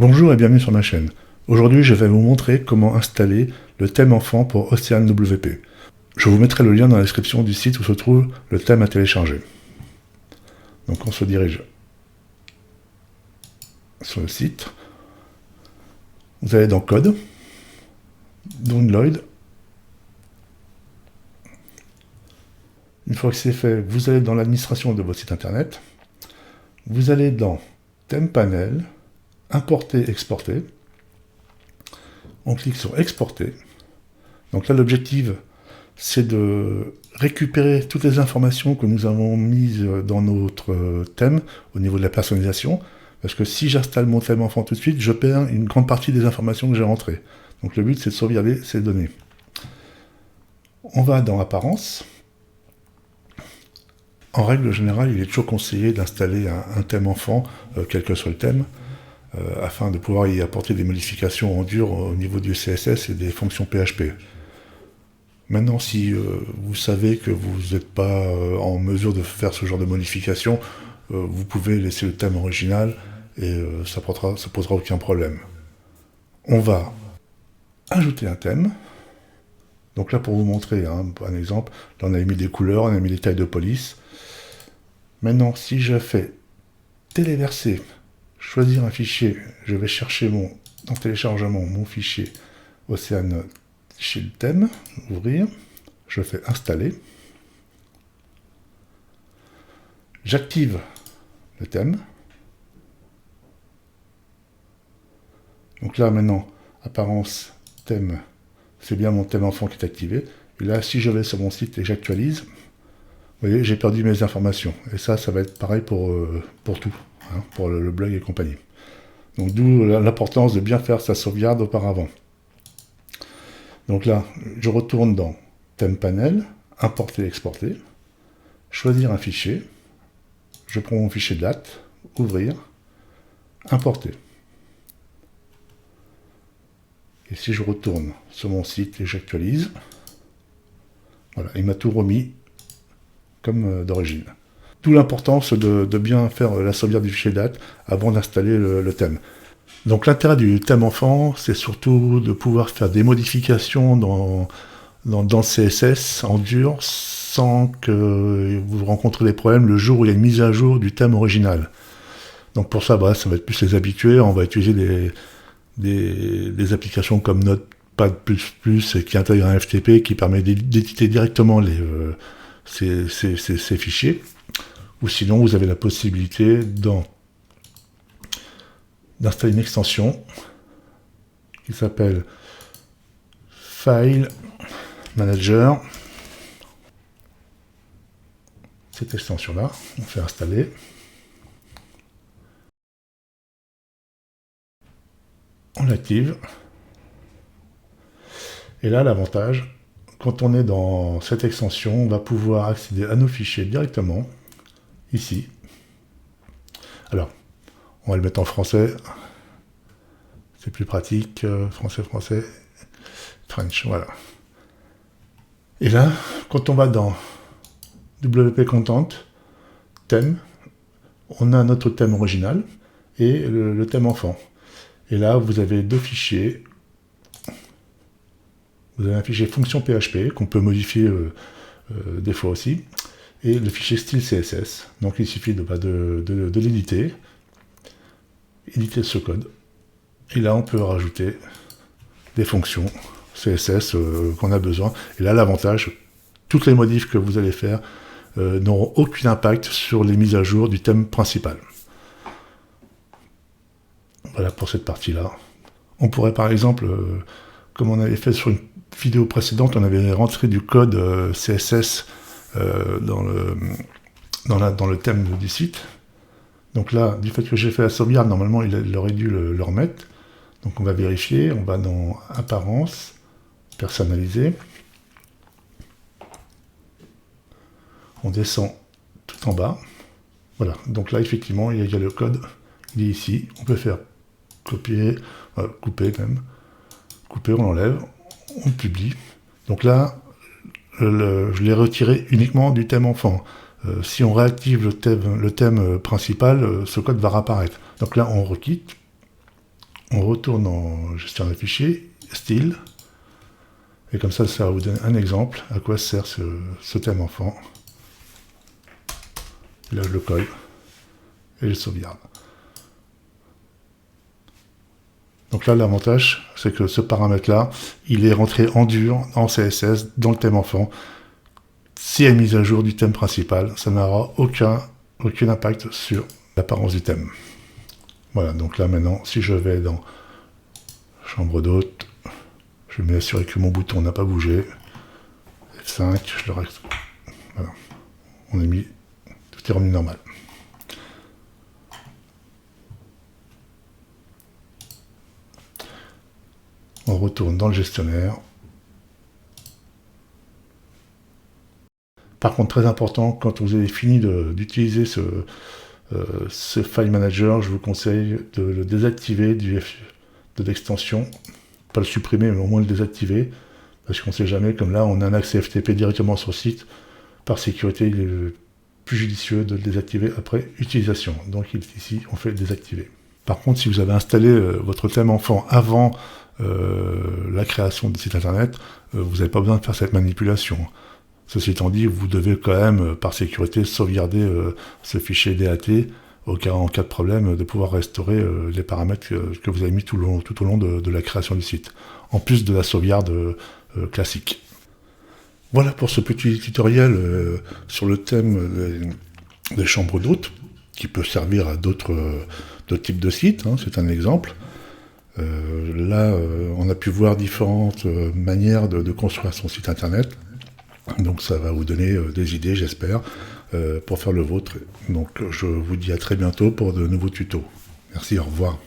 Bonjour et bienvenue sur ma chaîne. Aujourd'hui, je vais vous montrer comment installer le thème enfant pour Ocean WP. Je vous mettrai le lien dans la description du site où se trouve le thème à télécharger. Donc on se dirige sur le site. Vous allez dans Code, Download. Une fois que c'est fait, vous allez dans l'administration de votre site internet. Vous allez dans Thème Panel, Importer, Exporter. On clique sur Exporter. Donc là, l'objectif, c'est de récupérer toutes les informations que nous avons mises dans notre thème au niveau de la personnalisation. Parce que si j'installe mon thème enfant tout de suite, je perds une grande partie des informations que j'ai rentrées. Donc le but, c'est de sauvegarder ces données. On va dans Apparence. En règle générale, il est toujours conseillé d'installer un thème enfant, quel que soit le thème, afin de pouvoir y apporter des modifications en dur au niveau du CSS et des fonctions PHP. Maintenant, si vous savez que vous n'êtes pas en mesure de faire ce genre de modifications, vous pouvez laisser le thème original et ça posera aucun problème. On va ajouter un thème. Donc là, pour vous montrer un exemple, là on a mis des couleurs, on a mis des tailles de police. Maintenant, si je fais téléverser, choisir un fichier, je vais chercher dans téléchargement mon fichier Ocean chez le thème, ouvrir, je fais installer, j'active le thème. Donc là maintenant, apparence, thème, c'est bien mon thème enfant qui est activé. Et là, si je vais sur mon site et j'actualise, vous voyez, j'ai perdu mes informations. Et ça va être pareil pour tout, pour le blog et compagnie. Donc d'où l'importance de bien faire sa sauvegarde auparavant. Donc là, je retourne dans Thème Panel, Importer, Exporter, choisir un fichier, je prends mon fichier de date, ouvrir, importer. Et si je retourne sur mon site et j'actualise, voilà, il m'a tout remis comme d'origine. D'où l'importance de bien faire la sauvegarde du fichier date avant d'installer le thème. Donc l'intérêt du thème enfant, c'est surtout de pouvoir faire des modifications dans le CSS en dur sans que vous rencontrez des problèmes le jour où il y a une mise à jour du thème original. Donc pour ça, ça va être plus les habitués. On va utiliser des applications comme Notepad++ qui intègre un FTP qui permet d'éditer directement ces fichiers. Ou sinon, vous avez la possibilité d'installer une extension qui s'appelle File Manager. Cette extension-là, on fait installer. On l'active. Et là, l'avantage, quand on est dans cette extension, on va pouvoir accéder à nos fichiers directement, ici. Alors, on va le mettre en français. C'est plus pratique. Français, French, voilà. Et là, quand on va dans WP Content, thème, on a notre thème original et le thème enfant. Et là, vous avez deux fichiers. Vous avez un fichier fonction PHP qu'on peut modifier des fois aussi, et le fichier style CSS. Donc il suffit de l'éditer, éditer ce code, et là on peut rajouter des fonctions CSS qu'on a besoin. Et là l'avantage, toutes les modifs que vous allez faire n'auront aucun impact sur les mises à jour du thème principal. Voilà pour cette partie-là. On pourrait par exemple, comme on avait fait sur une vidéo précédente, on avait rentré du code CSS dans le thème du site. Donc là, du fait que j'ai fait la sauvegarde, normalement il aurait dû le remettre. Donc on va vérifier, on va dans Apparence, Personnaliser. On descend tout en bas. Voilà, donc là effectivement il y a le code, il est ici. On peut faire copier, couper même. Couper, on l'enlève, on publie. Donc là, je l'ai retiré uniquement du thème enfant. Si on réactive le thème principal, ce code va réapparaître. Donc là, on requitte, On retourne en gestionnaire de fichiers, style, et comme ça va vous donner un exemple à quoi sert ce thème enfant. Et là je le colle et je sauvegarde. Donc là l'avantage c'est que ce paramètre là il est rentré en dur en CSS dans le thème enfant. S'il y a une mise à jour du thème principal, ça n'aura aucun impact sur l'apparence du thème. Voilà, donc là maintenant si je vais dans chambre d'hôte, je vais m'assurer que mon bouton n'a pas bougé. F5, je le reste. Voilà. On a mis, tout est revenu normal. On retourne dans le gestionnaire. Par contre, très important, quand vous avez fini d'utiliser ce file manager, je vous conseille de le désactiver de l'extension. Pas le supprimer, mais au moins le désactiver. Parce qu'on ne sait jamais, comme là, on a un accès FTP directement sur le site. Par sécurité, il est plus judicieux de le désactiver après utilisation. Donc ici, on fait désactiver. Par contre, si vous avez installé votre thème enfant avant la création du site internet, vous n'avez pas besoin de faire cette manipulation. Ceci étant dit, vous devez quand même, par sécurité, sauvegarder ce fichier DAT en cas de problème, de pouvoir restaurer les paramètres que vous avez mis tout au long de la création du site, en plus de la sauvegarde classique. Voilà pour ce petit tutoriel sur le thème des chambres d'hôtes, qui peut servir à d'autres types de sites, hein, c'est un exemple. Là, on a pu voir différentes manières de construire son site internet. Donc ça va vous donner des idées, j'espère, pour faire le vôtre. Donc je vous dis à très bientôt pour de nouveaux tutos. Merci, au revoir.